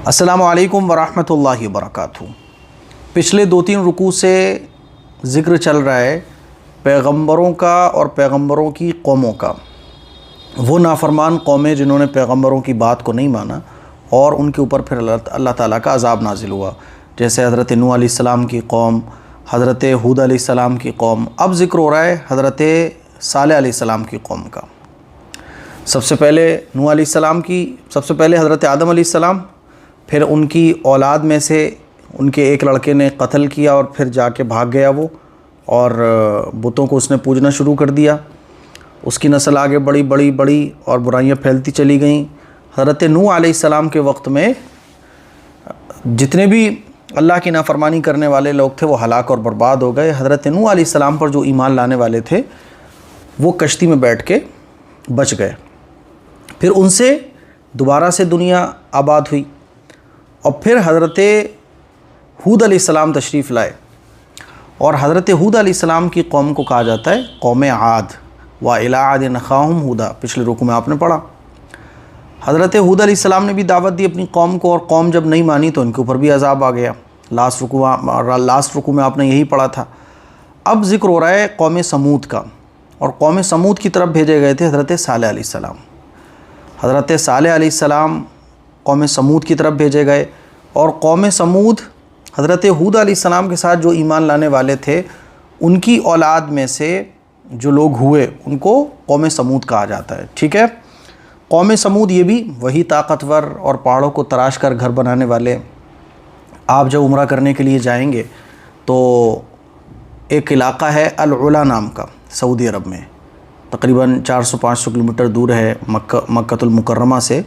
السلام علیکم ورحمۃ اللہ وبرکاتہ۔ پچھلے 2-3 رکوع سے ذکر چل رہا ہے پیغمبروں کا اور پیغمبروں کی قوموں کا۔ وہ نافرمان قومیں جنہوں نے پیغمبروں کی بات کو نہیں مانا اور ان کے اوپر پھر اللہ تعالیٰ کا عذاب نازل ہوا، جیسے حضرت نوح علیہ السلام کی قوم، حضرت ہود علیہ السلام کی قوم۔ اب ذکر ہو رہا ہے حضرت صالح علیہ السلام کی قوم کا۔ سب سے پہلے نوح علیہ السلام کی، سب سے پہلے حضرت آدم علیہ السلام، پھر ان کی اولاد میں سے ان کے ایک لڑکے نے قتل کیا اور پھر جا کے بھاگ گیا وہ، اور بتوں کو اس نے پوجنا شروع کر دیا۔ اس کی نسل آگے بڑی اور برائیاں پھیلتی چلی گئیں۔ حضرت نوح علیہ السلام کے وقت میں جتنے بھی اللہ کی نافرمانی کرنے والے لوگ تھے وہ ہلاک اور برباد ہو گئے۔ حضرت نوح علیہ السلام پر جو ایمان لانے والے تھے وہ کشتی میں بیٹھ کے بچ گئے۔ پھر ان سے دوبارہ سے دنیا آباد ہوئی، اور پھر حضرت ہود علیہ السلام تشریف لائے، اور حضرت ہود علیہ السلام کی قوم کو کہا جاتا ہے قوم عاد۔ وَإِلَىٰ عَادٍ أَخَاهُمْ هُودًا، پچھلے رکوع میں آپ نے پڑھا۔ حضرت ہود علیہ السلام نے بھی دعوت دی اپنی قوم کو، اور قوم جب نہیں مانی تو ان کے اوپر بھی عذاب آ گیا۔ لاسٹ رکوع میں آپ نے یہی پڑھا تھا۔ اب ذکر ہو رہا ہے قوم سمود کا، اور قوم سمود کی طرف بھیجے گئے تھے حضرت صالح علیہ السلام۔ حضرت صالح علیہ السلام قوم سمود کی طرف بھیجے گئے، اور قوم سمود حضرت ہود علیہ السلام کے ساتھ جو ایمان لانے والے تھے ان کی اولاد میں سے جو لوگ ہوئے ان کو قوم سمود کہا جاتا ہے، ٹھیک ہے۔ قوم سمود یہ بھی وہی طاقتور اور پہاڑوں کو تراش کر گھر بنانے والے۔ آپ جب عمرہ کرنے کے لیے جائیں گے تو ایک علاقہ ہے العلا نام کا، سعودی عرب میں، تقریباً 400-500 کلومیٹر دور ہے مکہ المکرمہ سے،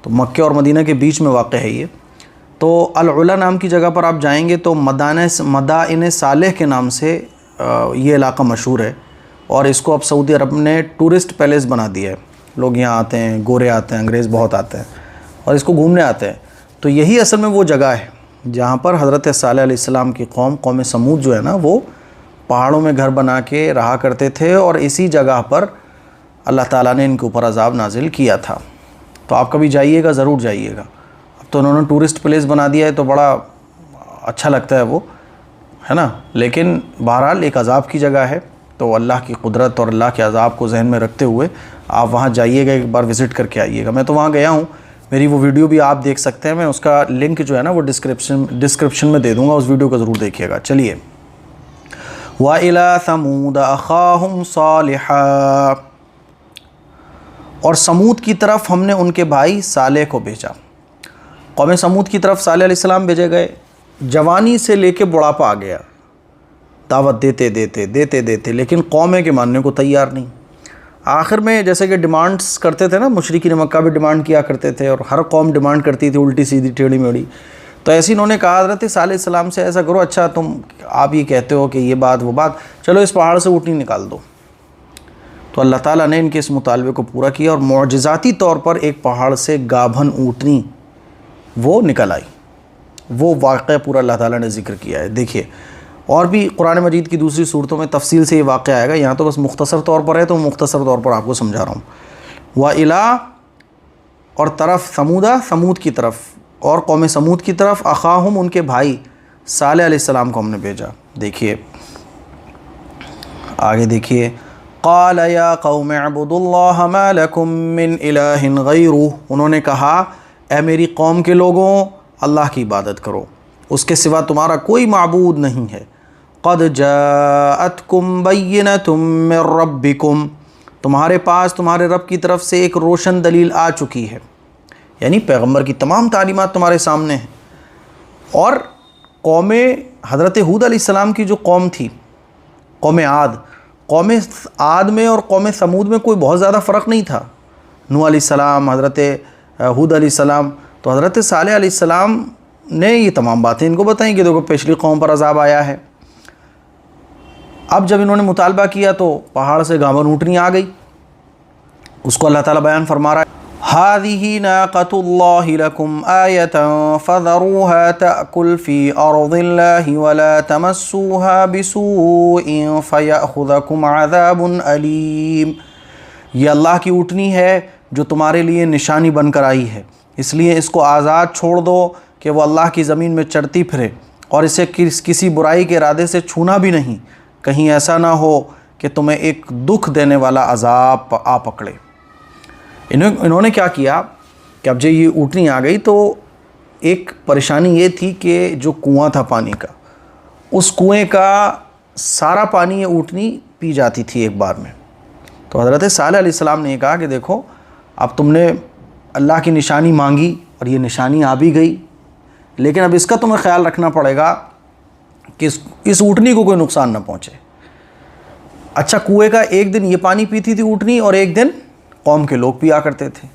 تو مکہ اور مدینہ کے بیچ میں واقع ہے یہ۔ تو العلا نام کی جگہ پر آپ جائیں گے تو مدائن صالح کے نام سے یہ علاقہ مشہور ہے، اور اس کو اب سعودی عرب نے ٹورسٹ پیلیس بنا دیا ہے۔ لوگ یہاں آتے ہیں، گورے آتے ہیں، انگریز بہت آتے ہیں اور اس کو گھومنے آتے ہیں۔ تو یہی اصل میں وہ جگہ ہے جہاں پر حضرت صالح علیہ السلام کی قوم سمود جو ہے نا، وہ پہاڑوں میں گھر بنا کے رہا کرتے تھے، اور اسی جگہ پر اللہ تعالیٰ نے ان کے اوپر عذاب نازل کیا تھا۔ تو آپ کبھی جائیے گا، ضرور جائیے گا۔ اب تو انہوں نے ٹورسٹ پلیس بنا دیا ہے تو بڑا اچھا لگتا ہے وہ، ہے نا، لیکن بہرحال ایک عذاب کی جگہ ہے۔ تو اللہ کی قدرت اور اللہ کے عذاب کو ذہن میں رکھتے ہوئے آپ وہاں جائیے گا، ایک بار وزٹ کر کے آئیے گا۔ میں تو وہاں گیا ہوں، میری وہ ویڈیو بھی آپ دیکھ سکتے ہیں، میں اس کا لنک جو ہے نا وہ ڈسکرپشن میں دے دوں گا، اس ویڈیو کو ضرور دیکھیے گا۔ چلیے، وَإِلَىٰ ثَمُودَ أَخَاهُمْ صَالِحًا، اور سمود کی طرف ہم نے ان کے بھائی صالح کو بھیجا۔ قوم سمود کی طرف صالح علیہ السلام بھیجے گئے، جوانی سے لے کے بڑھاپا آ گیا، دعوت دیتے لیکن قوم کے ماننے کو تیار نہیں۔ آخر میں جیسے کہ ڈیمانڈز کرتے تھے نا، مشرکین مکہ بھی ڈیمانڈ کیا کرتے تھے، اور ہر قوم ڈیمانڈ کرتی تھی الٹی سیدھی ٹیڑھی میڑھی۔ تو ایسے انہوں نے کہا حضرت صالح علیہ السلام سے، ایسا کرو، اچھا تم آپ یہ کہتے ہو کہ یہ بات وہ بات، چلو اس پہاڑ سے اونٹنی نکال دو۔ تو اللہ تعالیٰ نے ان کے اس مطالبے کو پورا کیا، اور معجزاتی طور پر ایک پہاڑ سے گابھن اونٹنی وہ نکل آئی۔ وہ واقعہ پورا اللہ تعالیٰ نے ذکر کیا ہے۔ دیکھیے، اور بھی قرآن مجید کی دوسری صورتوں میں تفصیل سے یہ واقعہ آئے گا، یہاں تو بس مختصر طور پر ہے تو مختصر طور پر آپ کو سمجھا رہا ہوں۔ وَإِلَىٰ، اور طرف سمود کی طرف، اور قوم سمود کی طرف، اخاہم، ان کے بھائی صالح علیہ السلام کو ہم نے بھیجا۔ دیکھیے آگے، دیکھیے، قال یا قوم اعبدوا اللہ ما لکم من الہ غیرہ، انہوں نے کہا اے میری قوم کے لوگوں، اللہ کی عبادت کرو، اس کے سوا تمہارا کوئی معبود نہیں ہے۔ قد جاءتکم بینۃ من ربکم، تمہارے پاس تمہارے رب کی طرف سے ایک روشن دلیل آ چکی ہے، یعنی پیغمبر کی تمام تعلیمات تمہارے سامنے ہیں۔ اور قوم حضرت ہود علیہ السلام کی جو قوم تھی، قوم عاد میں اور قوم سمود میں کوئی بہت زیادہ فرق نہیں تھا۔ نوح علیہ السلام، حضرت ہود علیہ السلام، تو حضرت صالح علیہ السلام نے یہ تمام باتیں ان کو بتائیں کہ دیکھو پچھلی قوم پر عذاب آیا ہے۔ اب جب انہوں نے مطالبہ کیا تو پہاڑ سے گابھن اونٹنی آ گئی، اس کو اللہ تعالیٰ بیان فرما رہا ہے، هذه ناقة الله لكم آية فذروها تأكل في أرض الله ولا تمسوها بسوء فيأخذكم عذاب أليم، یہ اللہ کی اونٹنی ہے جو تمہارے لیے نشانی بن کر آئی ہے، اس لیے اس کو آزاد چھوڑ دو کہ وہ اللہ کی زمین میں چرتی پھرے، اور اسے کسی برائی کے ارادے سے چھونا بھی نہیں، کہیں ایسا نہ ہو کہ تمہیں ایک دکھ دینے والا عذاب آ پکڑے۔ انہوں نے کیا کیا کہ اب جب یہ اونٹنی آ گئی تو ایک پریشانی یہ تھی کہ جو کنواں تھا پانی کا، اس کنویں کا سارا پانی یہ اونٹنی پی جاتی تھی ایک بار میں۔ تو حضرت صالح علیہ السلام نے یہ کہا کہ دیکھو اب تم نے اللہ کی نشانی مانگی اور یہ نشانی آ بھی گئی، لیکن اب اس کا تمہیں خیال رکھنا پڑے گا کہ اس اونٹنی کو کوئی نقصان نہ پہنچے۔ اچھا، کنویں کا ایک دن یہ پانی پیتی تھی اونٹنی اور ایک دن قوم کے لوگ پیا کرتے تھے،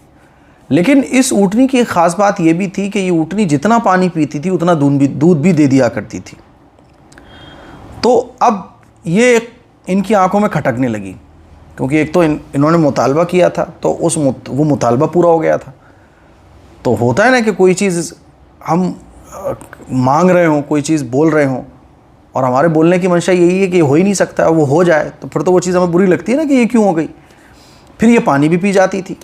لیکن اس اونٹنی کی ایک خاص بات یہ بھی تھی کہ یہ اونٹنی جتنا پانی پیتی تھی اتنا دودھ بھی دے دیا کرتی تھی۔ تو اب یہ ان کی آنکھوں میں کھٹکنے لگی، کیونکہ ایک تو انہوں نے مطالبہ کیا تھا تو وہ مطالبہ پورا ہو گیا تھا۔ تو ہوتا ہے نا کہ کوئی چیز ہم مانگ رہے ہوں، کوئی چیز بول رہے ہوں، اور ہمارے بولنے کی منشا یہی ہے کہ یہ ہو ہی نہیں سکتا، وہ ہو جائے تو پھر تو وہ چیز ہمیں بری لگتی ہے نا کہ یہ کیوں ہو گئی۔ پھر یہ پانی بھی پی جاتی تھی،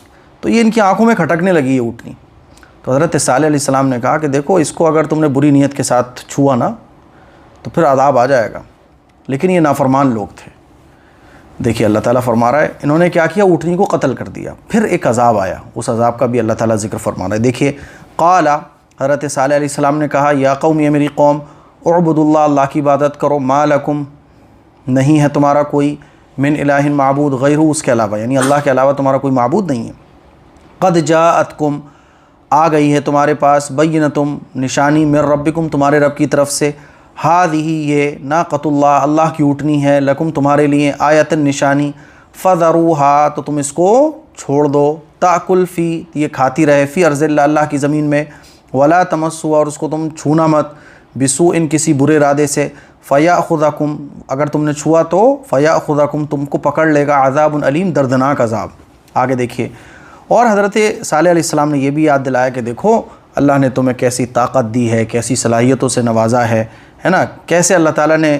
تو یہ ان کی آنکھوں میں کھٹکنے لگی یہ اونٹنی۔ تو حضرت صالح علیہ السلام نے کہا کہ دیکھو اس کو اگر تم نے بری نیت کے ساتھ چھوا نا تو پھر عذاب آ جائے گا، لیکن یہ نافرمان لوگ تھے۔ دیکھیے اللہ تعالیٰ فرما رہا ہے انہوں نے کیا کیا، اونٹنی کو قتل کر دیا، پھر ایک عذاب آیا، اس عذاب کا بھی اللہ تعالیٰ ذکر فرما رہا ہے۔ دیکھیے قال، حضرت صالح علیہ السلام نے کہا یا قوم، یہ میری قوم، اعبدوا اللہ، اللہ کی عبادت کرو، ما لکم، نہیں ہے تمہارا کوئی، من الہ معبود غیرہ، اس کے علاوہ، یعنی اللہ کے علاوہ تمہارا کوئی معبود نہیں ہے، قد جاءتکم، آ گئی ہے تمہارے پاس، بینتم، نشانی، من ربکم، تمہارے رب کی طرف سے، ہذہ، یہ ناقۃ اللہ، اللہ کی اونٹنی ہے، لکم، تمہارے لیے، آیۃ، نشانی، فذروہا، تو تم اس کو چھوڑ دو، تاکل فی، یہ کھاتی رہے، فی ارض اللہ، اللہ کی زمین میں، ولا تمسوا، اور اس کو تم چھونا مت، بسوء، کسی برے ارادے سے، فیاخذکم، اگر تم نے چھوا تو فیاخذکم، تم کو پکڑ لے گا، عذاب علیم، دردناک عذاب۔ آگے دیکھیے، اور حضرت صالح علیہ السلام نے یہ بھی یاد دلایا کہ دیکھو اللہ نے تمہیں کیسی طاقت دی ہے، کیسی صلاحیتوں سے نوازا ہے نا، کیسے اللہ تعالیٰ نے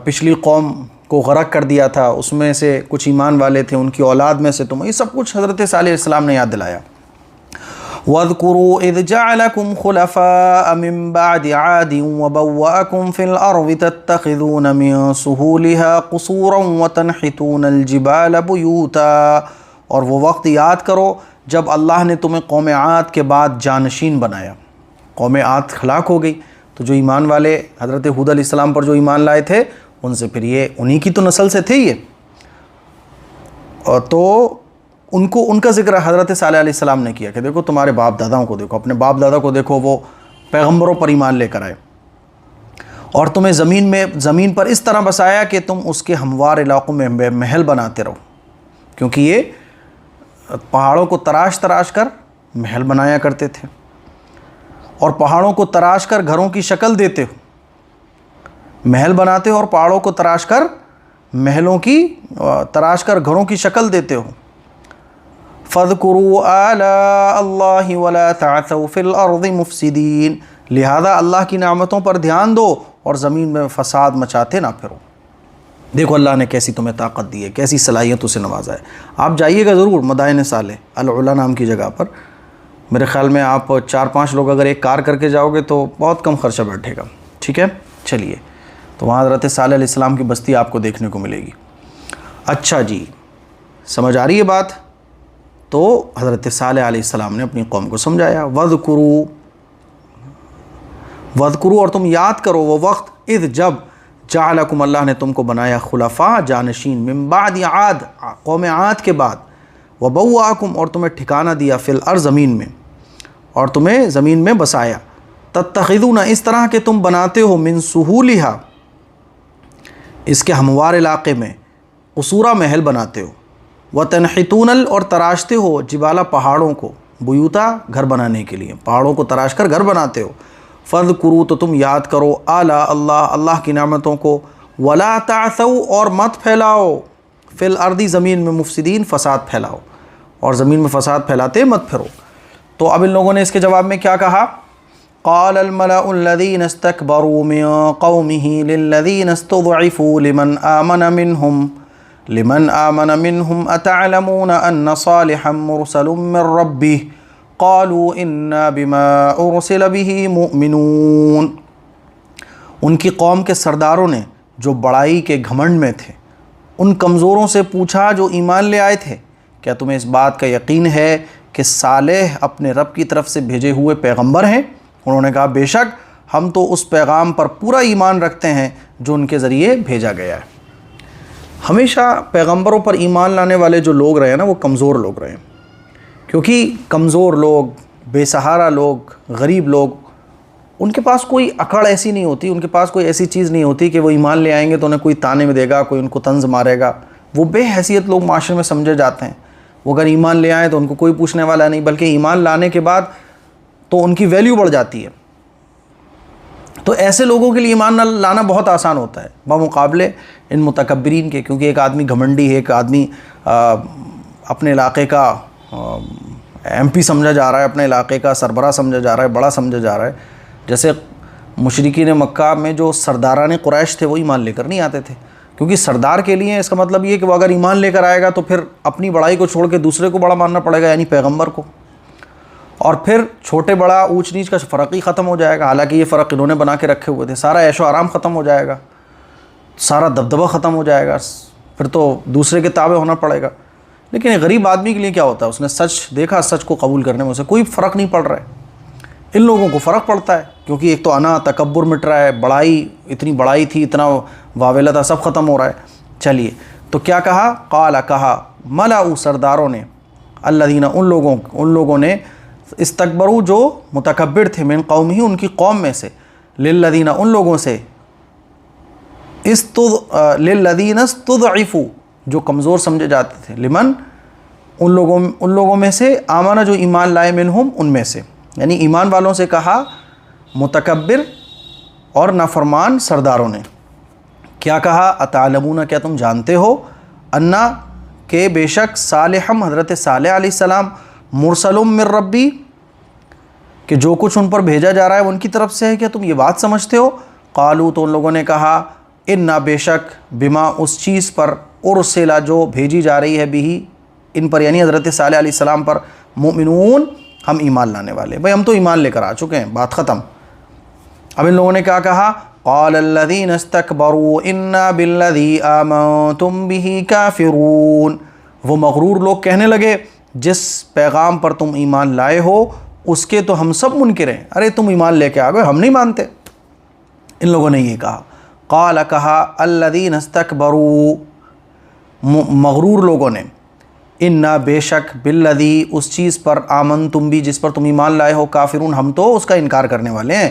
پچھلی قوم کو غرق کر دیا تھا، اس میں سے کچھ ایمان والے تھے، ان کی اولاد میں سے تم، یہ سب کچھ حضرت صالح علیہ السلام نے یاد دلایا۔ وَاذْكُرُوا إِذْ جَعَلَكُمْ خُلَفَاءَ مِن بَعْدِ عَادٍ وَبَوَّأَكُمْ فِي الْأَرْضِ تَتَّخِذُونَ مِن سُهُولِهَا قُصُورًا وَتَنْحِتُونَ الْجِبَالَ بُيُوتًا، اور وہ وقت یاد کرو جب اللہ نے تمہیں قوم عاد کے بعد جانشین بنایا۔ قوم عاد ہلاک ہو گئی تو جو ایمان والے حضرت ہود علیہ السلام پر جو ایمان لائے تھے ان سے پھر یہ انہی کی تو نسل سے تھے یہ، اور تو ان کا ذکر حضرت صالح علیہ السلام نے کیا کہ دیکھو تمہارے باپ داداؤں کو دیکھو، اپنے باپ دادا کو دیکھو، وہ پیغمبروں پر ایمان لے کر آئے، اور تمہیں زمین پر اس طرح بسایا کہ تم اس کے ہموار علاقوں میں محل بناتے رہو، کیونکہ یہ پہاڑوں کو تراش کر محل بنایا کرتے تھے، اور پہاڑوں کو تراش کر گھروں کی شکل دیتے ہو، محل بناتے ہو اور پہاڑوں کو تراش کر گھروں کی شکل دیتے ہو۔ فَاذْكُرُوا آلَاءَ اللَّهِ وَلَا تَعْثَوْا فِي الْأَرْضِ مُفْسِدِينَ، لہذا اللہ کی نعمتوں پر دھیان دو اور زمین میں فساد مچاتے نہ پھرو۔ دیکھو اللہ نے کیسی تمہیں طاقت دی ہے، کیسی صلاحیتوں سے نوازا ہے۔ آپ جائیے گا ضرور مدائن صالح العلا نام کی جگہ پر، میرے خیال میں آپ 4-5 لوگ اگر ایک کار کر کے جاؤ گے تو بہت کم خرچہ بیٹھے گا، ٹھیک ہے؟ چلیے، تو وہاں حضرت صالح علیہ السلام کی بستی آپ کو دیکھنے کو ملے گی۔ اچھا جی، سمجھ آ رہی ہے بات؟ تو حضرت صالح علیہ السلام نے اپنی قوم کو سمجھایا، وَاذْكُرُوا، اور تم یاد کرو وہ وقت، اذ، جب، جعلکم، اللہ نے تم کو بنایا، خلفاء، جانشین، من بعد عاد، قوم عاد کے بعد، وبوأکم، اور تمہیں ٹھکانہ دیا، فی الارض، زمین میں، اور تمہیں زمین میں بسایا، تتخذون، اس طرح کہ تم بناتے ہو، من سہولہا، اس کے ہموار علاقے میں، قصورا، محل بناتے ہو، وتنحتون، اور تراشتے ہو، جبالہ، پہاڑوں کو، بیوتا، گھر بنانے کے لیے، پہاڑوں کو تراش کر گھر بناتے ہو، فاذکروا، تو تم یاد کرو، آلاء اللہ، اللہ کی نعمتوں کو، ولا تعثوا، اور مت پھیلاؤ، فی الارض، زمین میں، مفسدین، فساد پھیلاؤ، اور زمین میں فساد پھیلاتے مت پھرو۔ تو اب ان لوگوں نے اس کے جواب میں کیا کہا؟ قال الملأ الذين استكبروا من قومه للذين استضعفوا لمن آمن منهم أتعلمون أن صالحا مرسل من ربه قالوا انا بما ارسل به مؤمنون۔ ان کی قوم کے سرداروں نے جو بڑائی کے گھمنڈ میں تھے ان کمزوروں سے پوچھا جو ایمان لے آئے تھے، کیا تمہیں اس بات کا یقین ہے کہ صالح اپنے رب کی طرف سے بھیجے ہوئے پیغمبر ہیں؟ انہوں نے کہا بے شک ہم تو اس پیغام پر پورا ایمان رکھتے ہیں جو ان کے ذریعے بھیجا گیا ہے۔ ہمیشہ پیغمبروں پر ایمان لانے والے جو لوگ رہے ہیں نا وہ کمزور لوگ رہے ہیں، کیونکہ کمزور لوگ، بے سہارا لوگ، غریب لوگ، ان کے پاس کوئی اکڑ ایسی نہیں ہوتی، ان کے پاس کوئی ایسی چیز نہیں ہوتی کہ وہ ایمان لے آئیں گے تو انہیں کوئی تانے میں دے گا، کوئی ان کو طنز مارے گا۔ وہ بے حیثیت لوگ معاشرے میں سمجھے جاتے ہیں۔ وہ اگر ایمان لے آئیں تو ان کو کوئی پوچھنے والا نہیں، بلکہ ایمان لانے کے بعد تو ان کی ویلیو بڑھ جاتی ہے۔ تو ایسے لوگوں کے لیے ایمان لانا بہت آسان ہوتا ہے بمقابلے ان متکبرین کے، کیونکہ ایک آدمی گھمنڈی ہے، ایک آدمی اپنے علاقے کا ایم پی سمجھا جا رہا ہے، اپنے علاقے کا سربراہ سمجھا جا رہا ہے، بڑا سمجھا جا رہا ہے۔ جیسے مشرکین مکہ میں جو سرداران قریش تھے وہ ایمان لے کر نہیں آتے تھے، کیونکہ سردار کے لیے اس کا مطلب یہ کہ وہ اگر ایمان لے کر آئے گا تو پھر اپنی بڑائی کو چھوڑ کے دوسرے کو بڑا ماننا پڑے گا، یعنی پیغمبر کو، اور پھر چھوٹے بڑا اونچ نیچ کا فرق ہی ختم ہو جائے گا۔ حالانکہ یہ فرق انہوں نے بنا کے رکھے ہوئے تھے، سارا عیش و آرام ختم ہو جائے گا، سارا دبدبہ ختم ہو جائے گا، پھر تو دوسرے کے تابع ہونا پڑے گا۔ لیکن ایک غریب آدمی کے لیے کیا ہوتا ہے، اس نے سچ دیکھا، سچ کو قبول کرنے میں اسے کوئی فرق نہیں پڑ رہا ہے۔ ان لوگوں کو فرق پڑتا ہے، کیونکہ ایک تو انا تکبر مٹ رہا ہے، بڑائی، اتنی بڑائی تھی، اتنا واویلا تھا، سب ختم ہو رہا ہے۔ چلیے تو کیا کہا، قال کہا، ملأ سرداروں نے، الذین ان لوگوں نے، استکبروا جو متکبر تھے، من قومہ ان کی قوم میں سے، للذین ان لوگوں سے، للذین استضعفوا جو کمزور سمجھے جاتے تھے، لمن ان لوگوں میں سے، آمنہ جو ایمان لائے، منہم ان میں سے، یعنی ایمان والوں سے کہا متکبر اور نافرمان سرداروں نے۔ کیا کہا، اتعلمون کیا تم جانتے ہو، انا کہ بے شک صالحم حضرت صالح علیہ السلام، مرسل من ربی کہ جو کچھ ان پر بھیجا جا رہا ہے وہ ان کی طرف سے ہے، کیا تم یہ بات سمجھتے ہو؟ قالو تو ان لوگوں نے کہا، انا بے شک، بما اس چیز پر، ارسلا جو بھیجی جا رہی ہے، بھی ان پر یعنی حضرت صالح علیہ السلام پر، مؤمنون ہم ایمان لانے والے، بھئی ہم تو ایمان لے کر آ چکے ہیں، بات ختم۔ اب ان لوگوں نے کیا کہا، قال الذین استکبروا انا بالذی آمنتم بہ کافرون، وہ مغرور لوگ کہنے لگے جس پیغام پر تم ایمان لائے ہو اس کے تو ہم سب منکر ہیں، ارے تم ایمان لے کے آ گئے، ہم نہیں مانتے۔ ان لوگوں نے یہ کہا، قال کہا، الذین استکبروا مغرور لوگوں نے، انا بے شک، بالذی اس چیز پر، آمنتم بھی جس پر تم ایمان لائے ہو، کافرون ہم تو اس کا انکار کرنے والے ہیں۔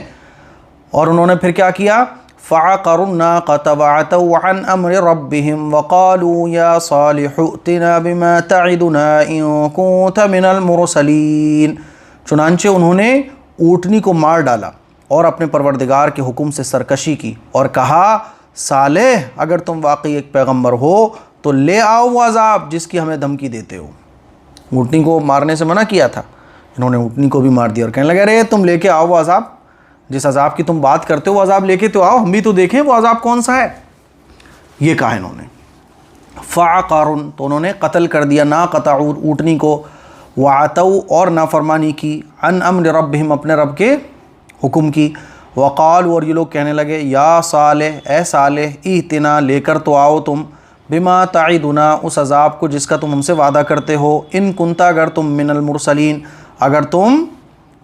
اور انہوں نے پھر کیا کیا، فعقروا الناقۃ وعتوا عن امر ربهم وقالوا یا صالح ائتنا بما تعدنا ان كنت من المرسلین، چنانچہ انہوں نے اونٹنی کو مار ڈالا اور اپنے پروردگار کے حکم سے سرکشی کی اور کہا، صالح اگر تم واقعی ایک پیغمبر ہو تو لے آؤ وہ عذاب جس کی ہمیں دھمکی دیتے ہو۔ اونٹنی کو مارنے سے منع کیا تھا، انہوں نے اونٹنی کو بھی مار دیا اور کہنے لگے، ارے تم لے کے آؤ وہ عذاب، جس عذاب کی تم بات کرتے ہو وہ عذاب لے کے تو آؤ، ہم بھی تو دیکھیں وہ عذاب کون سا ہے۔ یہ کہا انہوں نے، فعقرن تو انہوں نے قتل کر دیا، ناقۃ اونٹنی کو، وعتوا اور نافرمانی کی، عن امر ربہم اپنے رب کے حکم کی، وقالوا اور یہ لوگ کہنے لگے، یا صالح اے صالح، ائتنا لے کر تو آؤ تم، بما تعدنا اس عذاب کو جس کا تم ہم سے وعدہ کرتے ہو، ان کنتا اگر تم، من المرسلین اگر تم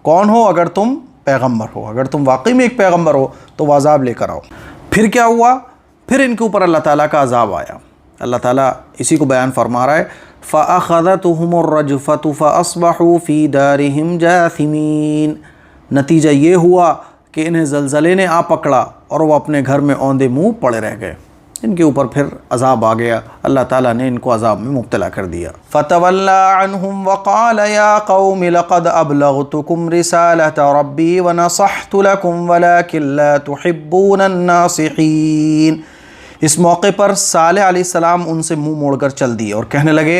کون ہو، اگر تم پیغمبر ہو، اگر تم واقعی میں ایک پیغمبر ہو تو وہ عذاب لے کر آؤ۔ پھر کیا ہوا، پھر ان کے اوپر اللہ تعالیٰ کا عذاب آیا۔ اللہ تعالیٰ اسی کو بیان فرما رہا ہے، فَأَخَذَتْهُمُ الرَّجْفَةُ فَأَصْبَحُوا فِي دَارِهِمْ جَاثِمِينَ، نتیجہ یہ ہوا کہ انہیں زلزلے نے آ پکڑا اور وہ اپنے گھر میں اوندے منہ پڑے رہ گئے، ان کے اوپر پھر عذاب آ گیا، اللہ تعالیٰ نے ان کو عذاب میں مبتلا کر دیا۔ فَتَوَلَّى عَنْهُمْ وَقَالَ يَا قَوْمِ لَقَدْ أَبْلَغْتُكُمْ رِسَالَةَ رَبِّي وَنَصَحْتُ لَكُمْ وَلَكِنْ لَا تُحِبُّونَ النَّاصِحِينَ۔ اس موقع پر صالح علیہ السلام ان سے منہ موڑ کر چل دیے اور کہنے لگے،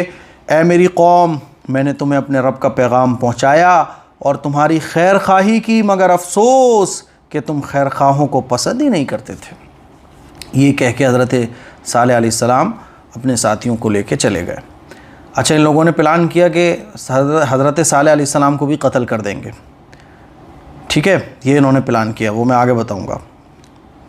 اے میری قوم، میں نے تمہیں اپنے رب کا پیغام پہنچایا اور تمہاری خیر خواہی کی، مگر افسوس کہ تم خیر خواہوں کو پسند ہی نہیں کرتے تھے۔ یہ کہہ کے حضرت صالح علیہ السلام اپنے ساتھیوں کو لے کے چلے گئے۔ اچھا، ان لوگوں نے پلان کیا کہ حضرت صالح علیہ السلام کو بھی قتل کر دیں گے، ٹھیک ہے، یہ انہوں نے پلان کیا، وہ میں آگے بتاؤں گا۔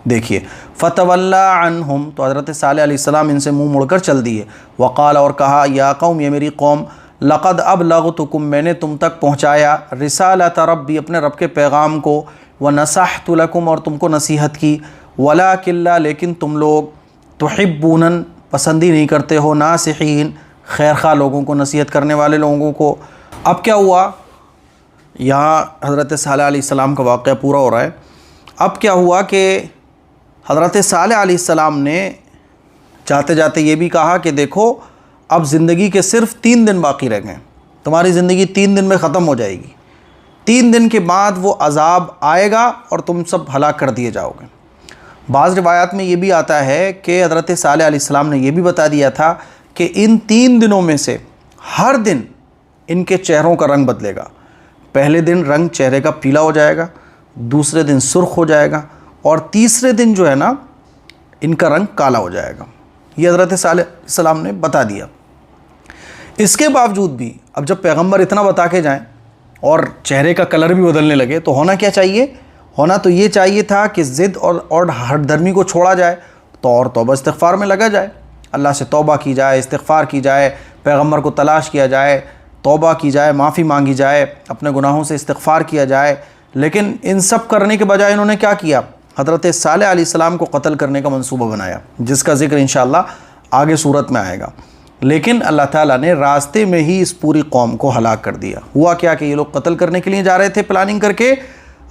دیکھیے فتولا عنہم، تو حضرت صالح علیہ السلام ان سے منہ مڑ کر چل دیے، وقال، اور کہا، یا قوم، یہ میری قوم، لقد ابلغتکم، میں نے تم تک پہنچایا، رسالۃ ربی، اپنے رب کے پیغام کو، ونصحت لکم، اور تم کو نصیحت کی، ولکن لا، لیکن تم لوگ، تحبون، پسند ہی نہیں کرتے ہو، ناصحین، خیر خواہ لوگوں کو، نصیحت کرنے والے لوگوں کو۔ اب کیا ہوا، یہاں حضرت صالح علیہ السلام کا واقعہ پورا ہو رہا ہے۔ اب کیا ہوا کہ حضرت صالح علیہ السلام نے جاتے جاتے یہ بھی کہا کہ دیکھو، اب زندگی کے صرف 3 دن باقی رہ گئے، تمہاری زندگی 3 دن میں ختم ہو جائے گی، 3 دن کے بعد وہ عذاب آئے گا اور تم سب ہلاک کر دیے جاؤ گے۔ بعض روایات میں یہ بھی آتا ہے کہ حضرت صالح علیہ السلام نے یہ بھی بتا دیا تھا کہ ان 3 دنوں میں سے ہر دن ان کے چہروں کا رنگ بدلے گا۔ پہلے دن رنگ چہرے کا پیلا ہو جائے گا، دوسرے دن سرخ ہو جائے گا، اور تیسرے دن جو ہے نا ان کا رنگ کالا ہو جائے گا۔ یہ حضرت صالح علیہ السلام نے بتا دیا۔ اس کے باوجود بھی اب جب پیغمبر اتنا بتا کے جائیں اور چہرے کا کلر بھی بدلنے لگے تو ہونا کیا چاہیے؟ ہونا تو یہ چاہیے تھا کہ ضد اور ہٹ درمی کو چھوڑا جائے، تو اور توبہ استغفار میں لگا جائے، اللہ سے توبہ کی جائے، استغفار کی جائے، پیغمبر کو تلاش کیا جائے، توبہ کی جائے، معافی مانگی جائے، اپنے گناہوں سے استغفار کیا جائے۔ لیکن ان سب کرنے کے بجائے انہوں نے کیا کیا؟ حضرت صالح علیہ السلام کو قتل کرنے کا منصوبہ بنایا، جس کا ذکر انشاءاللہ آگے صورت میں آئے گا۔ لیکن اللہ تعالیٰ نے راستے میں ہی اس پوری قوم کو ہلاک کر دیا۔ ہوا کیا کہ یہ لوگ قتل کرنے کے لیے جا رہے تھے پلاننگ کر کے،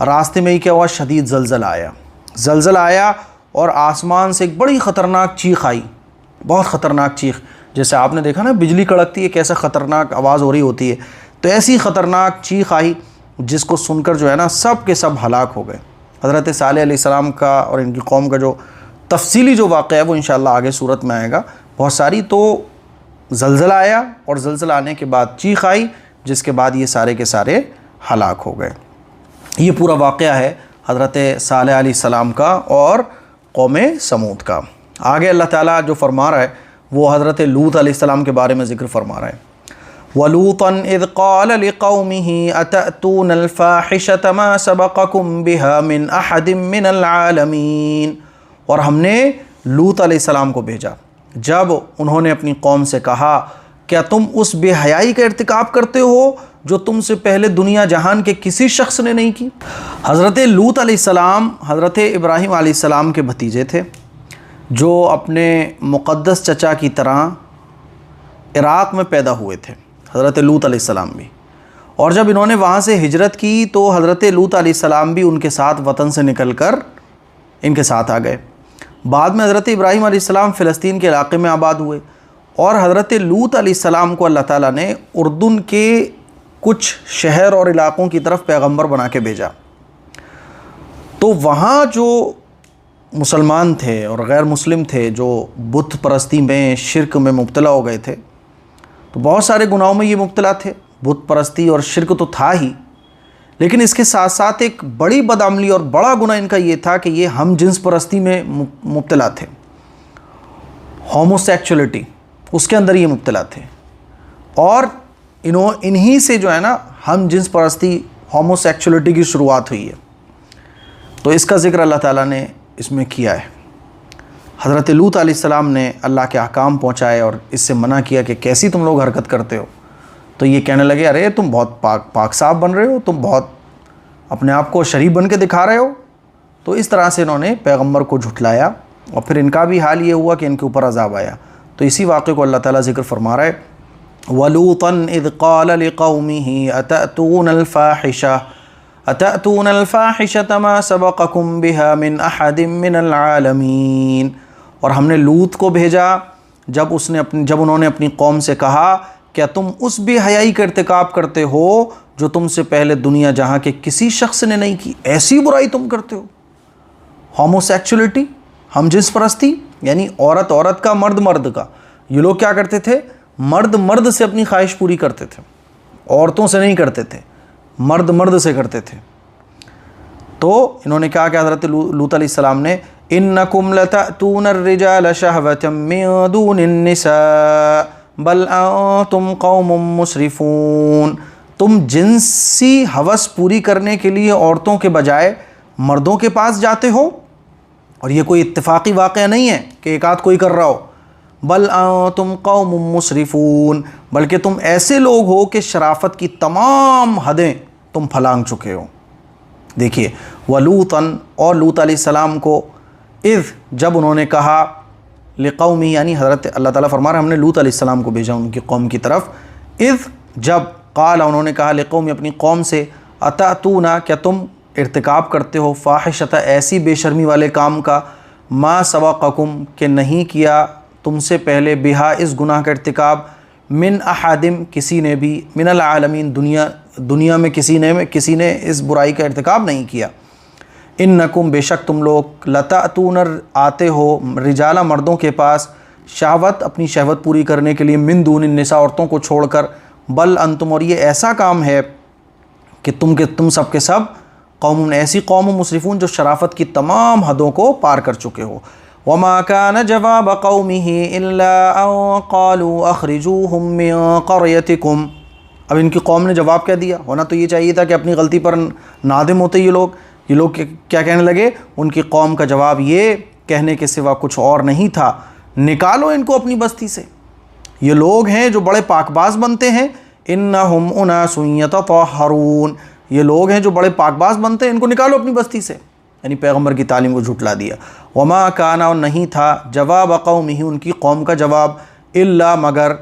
راستے میں ہی کیا ہوا؟ شدید زلزلہ آیا، زلزلہ آیا اور آسمان سے ایک بڑی خطرناک چیخ آئی، بہت خطرناک چیخ، جیسے آپ نے دیکھا نا بجلی کڑکتی ہے کیسا خطرناک آواز ہو رہی ہوتی ہے، تو ایسی خطرناک چیخ آئی جس کو سن کر جو ہے نا سب کے سب ہلاک ہو گئے۔ حضرت صالح علیہ السلام کا اور ان کی قوم کا جو تفصیلی جو واقعہ ہے وہ انشاءاللہ آگے صورت میں آئے گا بہت ساری۔ تو زلزلہ آیا اور زلزلہ آنے کے بعد چیخ آئی، جس کے بعد یہ سارے کے سارے ہلاک ہو گئے۔ یہ پورا واقعہ ہے حضرت صالح علیہ السلام کا اور قوم سمود کا۔ آگے اللہ تعالیٰ جو فرما رہا ہے وہ حضرت لوط علیہ السلام کے بارے میں ذکر فرما رہا ہے۔ وَلُوطًا إِذْ قَالَ لِقَوْمِهِ أَتَأْتُونَ الْفَاحِشَةَ مَا سَبَقَكُمْ بِهَا مِنْ أَحَدٍ مِّنَ الْعَالَمِينَ، اور ہم نے لوط علیہ السلام کو بھیجا جب انہوں نے اپنی قوم سے کہا، کیا تم اس بے حیائی کا ارتکاب کرتے ہو جو تم سے پہلے دنیا جہان کے کسی شخص نے نہیں کی؟ حضرت لوط علیہ السلام حضرت ابراہیم علیہ السلام کے بھتیجے تھے، جو اپنے مقدس چچا کی طرح عراق میں پیدا ہوئے تھے، حضرت لوط علیہ السلام بھی۔ اور جب انہوں نے وہاں سے ہجرت کی تو حضرت لوط علیہ السلام بھی ان کے ساتھ وطن سے نکل کر ان کے ساتھ آ گئے۔ بعد میں حضرت ابراہیم علیہ السلام فلسطین کے علاقے میں آباد ہوئے، اور حضرت لوط علیہ السلام کو اللہ تعالیٰ نے اردن کے کچھ شہر اور علاقوں کی طرف پیغمبر بنا کے بھیجا۔ تو وہاں جو مسلمان تھے اور غیر مسلم تھے، جو بت پرستی میں، شرک میں مبتلا ہو گئے تھے، تو بہت سارے گناہوں میں یہ مبتلا تھے، بت پرستی اور شرک تو تھا ہی، لیکن اس کے ساتھ ساتھ ایک بڑی بدعملی اور بڑا گناہ ان کا یہ تھا کہ یہ ہم جنس پرستی میں مبتلا تھے، ہومو سیکچولیٹی، اس کے اندر یہ مبتلا تھے، اور انہی سے جو ہے نا ہم جنس پرستی، ہومو سیکچولیٹی کی شروعات ہوئی ہے۔ تو اس کا ذکر اللہ تعالیٰ نے اس میں کیا ہے۔ حضرت لوط علیہ السلام نے اللہ کے احکام پہنچائے اور اس سے منع کیا کہ کیسی تم لوگ حرکت کرتے ہو، تو یہ کہنے لگے، ارے تم بہت پاک صاف بن رہے ہو، تم بہت اپنے آپ کو شریف بن کے دکھا رہے ہو۔ تو اس طرح سے انہوں نے پیغمبر کو جھٹلایا، اور پھر ان کا بھی حال یہ ہوا کہ ان کے اوپر عذاب آیا۔ تو اسی واقعے کو اللہ تعالیٰ ذکر فرما رہا ہے، وَلُوطًا إِذْ قَالَ لِقَوْمِهِ أَتَأْتُونَ الْفَاحِشَةَ مَا سَبَقَكُمْ بِهَا مِنْ أَحَدٍ مِّنَ الْعَالَمِينَ، اور ہم نے لوط کو بھیجا جب انہوں نے اپنی قوم سے کہا، کیا تم اس بے حیائی کا ارتکاب کرتے ہو جو تم سے پہلے دنیا جہاں کے کسی شخص نے نہیں کی؟ ایسی برائی تم کرتے ہو، ہومو سیکچولیٹی، ہم جنس پرستی، یعنی عورت عورت کا، مرد مرد کا۔ یہ لوگ کیا کرتے تھے؟ مرد مرد سے اپنی خواہش پوری کرتے تھے، عورتوں سے نہیں کرتے تھے، مرد مرد سے کرتے تھے۔ تو انہوں نے کہا کہ حضرت لوط علیہ السلام نے، انکم لتأتون الرجال شہوة من دون النساء بل انتم قوم مسرفون، تم جنسی ہوس پوری کرنے کے لیے عورتوں کے بجائے مردوں کے پاس جاتے ہو، اور یہ کوئی اتفاقی واقعہ نہیں ہے کہ ایک آدھ کوئی کر رہا ہو، بل انتم قوم مسرفون، بلکہ تم ایسے لوگ ہو کہ شرافت کی تمام حدیں تم پھلانگ چکے ہو۔ دیکھیے ولوطن، اور لوط علیہ السلام کو، اذ جب انہوں نے کہا، لقومی یعنی حضرت اللہ تعالیٰ فرما رہے ہیں ہم نے لوط علیہ السلام کو بھیجا ان کی قوم کی طرف، اذ جب، قال انہوں نے کہا، لقومی اپنی قوم سے، اتاتون کیا تم ارتکاب کرتے ہو، فاحشۃ ایسی بے شرمی والے کام کا، ما سبقکم کہ نہیں کیا تم سے پہلے، بہا اس گناہ کا ارتکاب، من احدم کسی نے بھی، من العالمین دنیا میں کسی نے اس برائی کا ارتکاب نہیں کیا، انکم بے شک تم لوگ، لتأتون آتے ہو، رجالہ مردوں کے پاس، شہوت اپنی شہوت پوری کرنے کے لیے، من دون النساء عورتوں کو چھوڑ کر، بل انتم اور یہ ایسا کام ہے کہ تم سب کے سب قوم ایسی قوم مسرفون جو شرافت کی تمام حدوں کو پار کر چکے ہو۔ وما كان جواب قومه الا ان قالوا اخرجوهم من قريتكم، اب ان کی قوم نے جواب کیا دیا، ہونا تو یہ چاہیے تھا کہ اپنی غلطی پر نادم ہوتے یہ لوگ کیا کہنے لگے، ان کی قوم کا جواب یہ کہنے کے سوا کچھ اور نہیں تھا، نکالو ان کو اپنی بستی سے، یہ لوگ ہیں جو بڑے پاک باز بنتے ہیں، انہم اناس یتطہرون، یہ لوگ ہیں جو بڑے پاک باز بنتے ہیں، ان کو نکالو اپنی بستی سے، یعنی پیغمبر کی تعلیم کو جھٹلا دیا۔ وما کانا، اور نہیں تھا، جواب قومہ ان کی قوم کا جواب، الا مگر،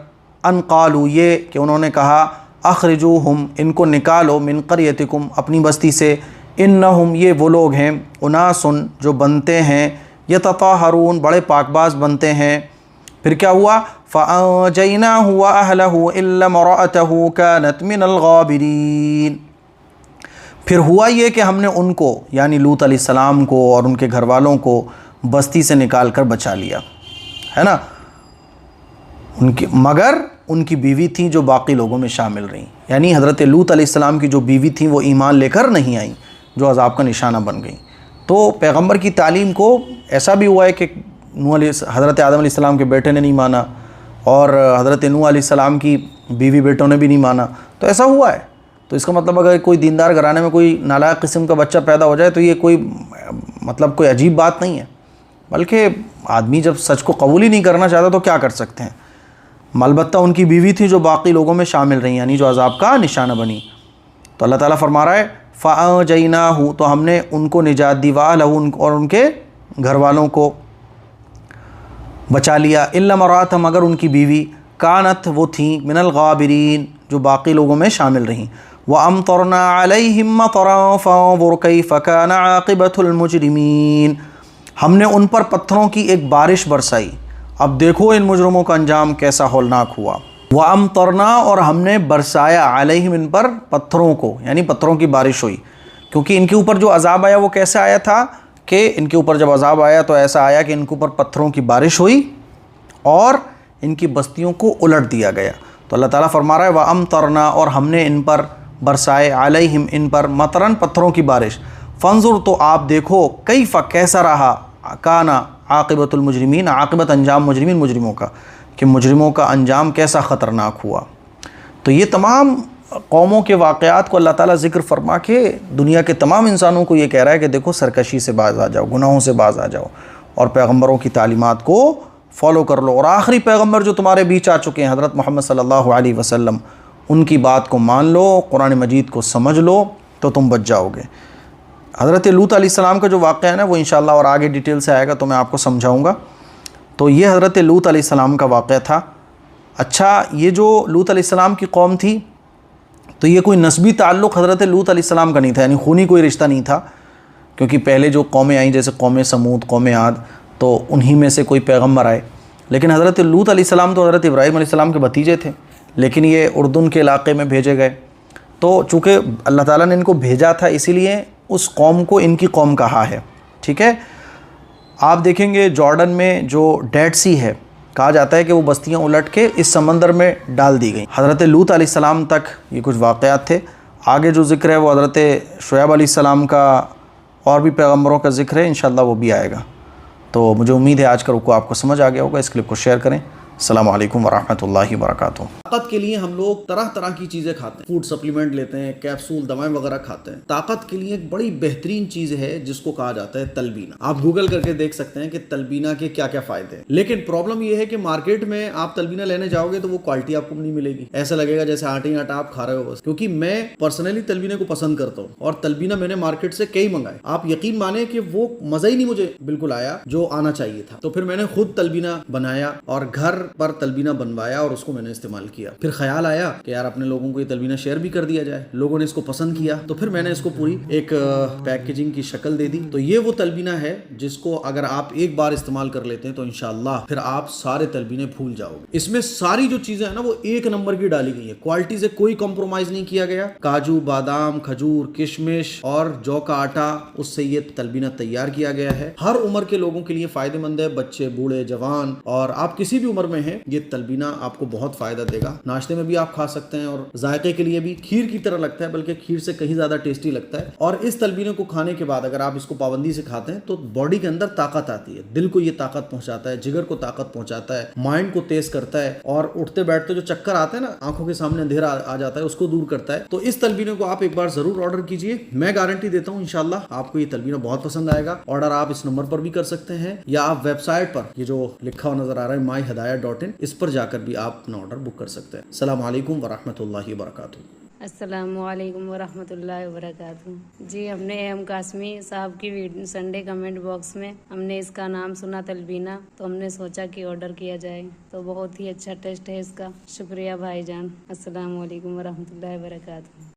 ان قالوا یہ کہ انہوں نے کہا، اخرجوہم ان کو نکالو، من قریتکم اپنی بستی سے، انہم یہ وہ لوگ ہیں، اناسن جو بنتے ہیں، یتطہرون بڑے پاک باز بنتے ہیں۔ پھر کیا ہوا، فانجیناہ واہلہ الا امرأتہ کانت من الغابرین، پھر ہوا یہ کہ ہم نے ان کو یعنی لوط علیہ السلام کو اور ان کے گھر والوں کو بستی سے نکال کر بچا لیا، ہے نا، مگر ان کی بیوی تھیں جو باقی لوگوں میں شامل رہیں، یعنی حضرت لوط علیہ السلام کی جو بیوی تھیں وہ ایمان لے کر نہیں آئیں، جو عذاب کا نشانہ بن گئیں۔ تو پیغمبر کی تعلیم کو ایسا بھی ہوا ہے کہ حضرت آدم علیہ السلام کے بیٹے نے نہیں مانا، اور حضرت نوح علیہ السلام کی بیوی بیٹوں نے بھی نہیں مانا، تو ایسا ہوا ہے۔ تو اس کا مطلب اگر کوئی دیندار گھرانے میں کوئی نالائق قسم کا بچہ پیدا ہو جائے تو یہ کوئی عجیب بات نہیں ہے، بلکہ آدمی جب سچ کو قبول ہی نہیں کرنا چاہتا تو کیا کر سکتے ہیں۔ البتہ ان کی بیوی تھی جو باقی لوگوں میں شامل رہیں، یعنی جو عذاب کا نشانہ بنی۔ تو اللہ تعالیٰ فرما رہا ہے فَأَنجَيْنَاهُ، تو ہم نے ان کو نجات دی، وَأَهْلَهُ اور ان کے گھر والوں کو بچا لیا، إِلَّا امْرَأَتَهُ مگر ان کی بیوی، كانت وہ تھیں، من الغابرین جو باقی لوگوں میں شامل رہیں۔ وَأَمْطَرْنَا عَلَيْهِمْ مَطَرًا فَانظُرْ كَيْفَ كَانَ عَاقِبَةُ الْمُجْرِمِينَ، ہم نے ان پر پتھروں کی ایک بارش برسائی، اب دیکھو ان مجرموں کا انجام کیسا ہولناک ہوا۔ وَأَمْطَرْنَا اور ہم نے برسایا، علیہم ان پر پتھروں کو، یعنی پتھروں کی بارش ہوئی، کیونکہ ان کے اوپر جو عذاب آیا وہ کیسے آیا تھا کہ ان کے اوپر جب عذاب آیا تو ایسا آیا کہ ان کے اوپر پتھروں کی بارش ہوئی اور ان کی بستیوں کو الٹ دیا گیا۔ تو اللہ تعالیٰ فرما رہا ہے وَأَمْطَرْنَا اور ہم نے ان پر برسائے، علیہم ان پر، مطرن پتھروں کی بارش، فانظر تو آپ دیکھو، کیف کیسا رہا، کانا عاقبۃ المجرمین عاقبت انجام مجرموں کا، کہ مجرموں کا انجام کیسا خطرناک ہوا۔ تو یہ تمام قوموں کے واقعات کو اللہ تعالیٰ ذکر فرما کے دنیا کے تمام انسانوں کو یہ کہہ رہا ہے کہ دیکھو سرکشی سے باز آ جاؤ، گناہوں سے باز آ جاؤ اور پیغمبروں کی تعلیمات کو فالو کر لو، اور آخری پیغمبر جو تمہارے بیچ آ چکے ہیں حضرت محمد صلی اللہ علیہ وسلم، ان کی بات کو مان لو، قرآن مجید کو سمجھ لو تو تم بچ جاؤ گے۔ حضرت لوط علیہ السلام کا جو واقعہ ہے نا وہ انشاءاللہ اور آگے ڈیٹیل سے آئے گا تو میں آپ کو سمجھاؤں گا۔ تو یہ حضرت لوط علیہ السلام کا واقعہ تھا۔ اچھا، یہ جو لوط علیہ السلام کی قوم تھی تو یہ کوئی نسبی تعلق حضرت لوط علیہ السلام کا نہیں تھا، یعنی خونی کوئی رشتہ نہیں تھا، کیونکہ پہلے جو قومیں آئیں جیسے قوم سمود، قوم عاد، تو انہی میں سے کوئی پیغمبر آئے، لیکن حضرت لوط علیہ السلام تو حضرت ابراہیم علیہ السلام کے بھتیجے تھے، لیکن یہ اردن کے علاقے میں بھیجے گئے، تو چونکہ اللہ تعالیٰ نے ان کو بھیجا تھا اسی لیے اس قوم کو ان کی قوم کہا ہے، ٹھیک ہے۔ آپ دیکھیں گے جارڈن میں جو ڈیڈ سی ہے، کہا جاتا ہے کہ وہ بستیاں الٹ کے اس سمندر میں ڈال دی گئیں۔ حضرت لوط علیہ السلام تک یہ کچھ واقعات تھے، آگے جو ذکر ہے وہ حضرت شعیب علیہ السلام کا اور بھی پیغمبروں کا ذکر ہے، انشاءاللہ وہ بھی آئے گا۔ تو مجھے امید ہے آج کا رکوع آپ کو سمجھ آ گیا ہوگا، اس کلپ کو شیئر کریں۔ السلام علیکم ورحمۃ اللہ وبرکاتہ۔ طاقت کے لیے ہم لوگ طرح طرح کی چیزیں کھاتے ہیں، فوڈ سپلیمنٹ لیتے ہیں، کیپسول، دوائیں وغیرہ کھاتے ہیں۔ طاقت کے لیے ایک بڑی بہترین چیز ہے جس کو کہا جاتا ہے تلبینہ۔ آپ گوگل کر کے دیکھ سکتے ہیں کہ تلبینہ کے کیا کیا فائدے ہیں، لیکن پرابلم یہ ہے کہ مارکیٹ میں آپ تلبینہ لینے جاؤ گے تو وہ کوالٹی آپ کو نہیں ملے گی، ایسا لگے گا جیسے آٹے آٹا آپ کھا رہے ہو بس۔ کیونکہ میں پرسنلی تلبینہ کو پسند کرتا ہوں اور تلبینہ میں نے مارکیٹ سے کئی منگائے، آپ یقین مانیں کہ وہ مزہ ہی نہیں مجھے بالکل آیا جو آنا چاہیے تھا۔ تو پھر میں نے خود تلبینہ بنایا اور گھر پر تلبینہ بنوایا اور اس کو میں نے استعمال کیا۔ پھر خیال آیا کہ یار اپنے لوگوں کو یہ تلبینہ شیئر بھی کر دیا جائے، لوگوں نے اس کو پسند کیا تو پھر میں نے اس کو پوری ایک پیکیجنگ کی شکل دے دی۔ تو یہ وہ تلبینہ ہے جس کو اگر آپ ایک بار استعمال کر لیتے ہیں تو انشاءاللہ پھر آپ سارے تلبینے بھول جاؤ گے۔ اس میں ساری جو چیزیں ہیں نا وہ ایک نمبر کی ڈالی گئی ہیں، کوالٹی سے کوئی کمپرومائز نہیں کیا گیا۔ کاجو، بادام، کھجور، کشمش اور جو کا آٹا، اس سے یہ تلبینہ تیار کیا گیا ہے۔ ہر عمر کے لوگوں کے لیے فائدہ مند ہے، بچے، بوڑھے، جوان، اور آپ کسی بھی عمر میں ہیں یہ تلبینہ آپ کو بہت فائدہ دے گا۔ ناشتے میں بھی آپ کھا سکتے ہیں اور ذائقے کے لیے بھی کھیر کی طرح لگتا ہے، بلکہ کھیر سے کہیں زیادہ ٹیسٹی لگتا ہے۔ اور اس تلبینے کو کھانے کے بعد اگر آپ اس کو پابندی سے کھاتے ہیں تو باڈی کے اندر طاقت آتی ہے، دل کو یہ طاقت پہنچاتا ہے، جگر کو طاقت پہنچاتا ہے، مائنڈ کو تیز کرتا ہے، اور اٹھتے بیٹھتے جو چکر آتے ہیں نا، آنکھوں کے سامنے اندھیرا آ جاتا ہے، اس کو دور کرتا ہے۔ تو اس تلبینے کو آپ ایک بار ضرور آرڈر کیجئے، میں گارنٹی دیتا ہوں انشاءاللہ آپ کو یہ تلبینہ بہت پسند آئے گا۔ آرڈر آپ اس نمبر پر بھی کر سکتے ہیں یا آپ ویب سائٹ پر یہ جو لکھا ہوا نظر آ رہا ہے myhidayat.in، اس پر جا کر بھی آپ اپنا آرڈر بک کر سکتے ہیں۔ السلام علیکم ورحمۃ اللہ وبرکاتہ۔ السلام علیکم ورحمۃ اللہ وبرکاتہ۔ جی ہم نے ایم قاسمی صاحب کی سنڈے کمنٹ باکس میں ہم نے اس کا نام سنا تلبینہ، تو ہم نے سوچا کہ آرڈر کیا جائے، تو بہت ہی اچھا ٹیسٹ ہے اس کا۔ شکریہ بھائی جان۔ السلام علیکم ورحمۃ اللہ وبرکاتہ۔